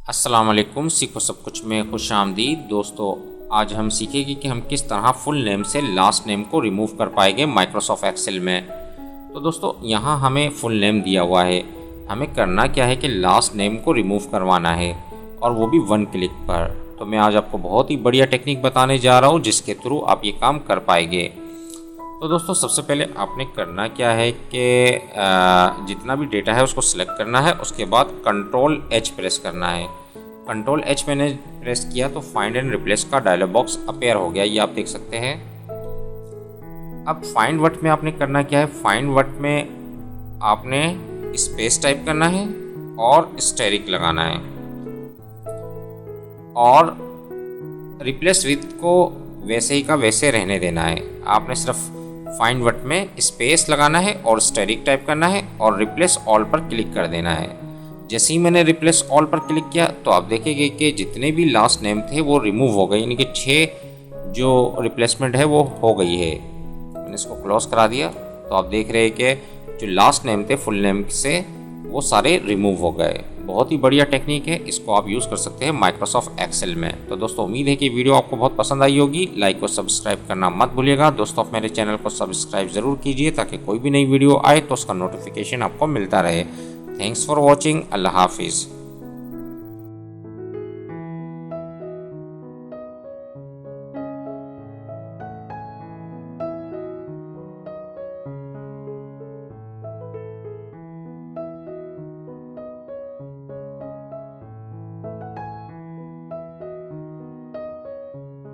अस्सलाम वालेकुम। सीखो सब कुछ में खुश आमदीद। दोस्तों, आज हम सीखेंगे कि हम किस तरह फुल नेम से लास्ट नेम को रिमूव कर पाएंगे माइक्रोसॉफ्ट एक्सेल में। तो दोस्तों, यहाँ हमें फुल नेम दिया हुआ है। हमें करना क्या है कि लास्ट नेम को रिमूव करवाना है, और वो भी वन क्लिक पर। तो मैं आज आपको बहुत ही बढ़िया टेक्निक बताने जा रहा हूँ जिसके थ्रू आप ये काम कर पाएंगे। तो दोस्तों, सबसे पहले आपने करना क्या है कि जितना भी डेटा है उसको सिलेक्ट करना है। उसके बाद कंट्रोल एच प्रेस करना है। कंट्रोल एच मैंने प्रेस किया तो फाइंड एंड रिप्लेस का डायलॉग बॉक्स अपेयर हो गया, ये आप देख सकते हैं। अब फाइंड व्हाट में आपने करना क्या है, फाइंड व्हाट में आपने स्पेस टाइप करना है और स्टेरिक लगाना है, और रिप्लेस विथ को वैसे ही का वैसे रहने देना है। आपने सिर्फ फाइंड व्हाट में स्पेस लगाना है और स्टेरिक टाइप करना है और रिप्लेस ऑल पर क्लिक कर देना है। जैसे ही मैंने रिप्लेस ऑल पर क्लिक किया तो आप देखेंगे कि जितने भी लास्ट नेम थे वो रिमूव हो गए, यानी कि 6 जो रिप्लेसमेंट है वो हो गई है। मैंने इसको क्लोज करा दिया तो आप देख रहे हैं कि जो लास्ट नेम थे फुल नेम से वो सारे रिमूव हो गए। बहुत ही बढ़िया टेक्निक है, इसको आप यूज़ कर सकते हैं माइक्रोसॉफ्ट एक्सेल में। तो दोस्तों, उम्मीद है कि वीडियो आपको बहुत पसंद आई होगी। लाइक और सब्सक्राइब करना मत भूलिएगा। दोस्तों, आप मेरे चैनल को सब्सक्राइब ज़रूर कीजिए ताकि कोई भी नई वीडियो आए तो उसका नोटिफिकेशन आपको मिलता रहे। Thanks for watching. अल्लाह हाफिज़।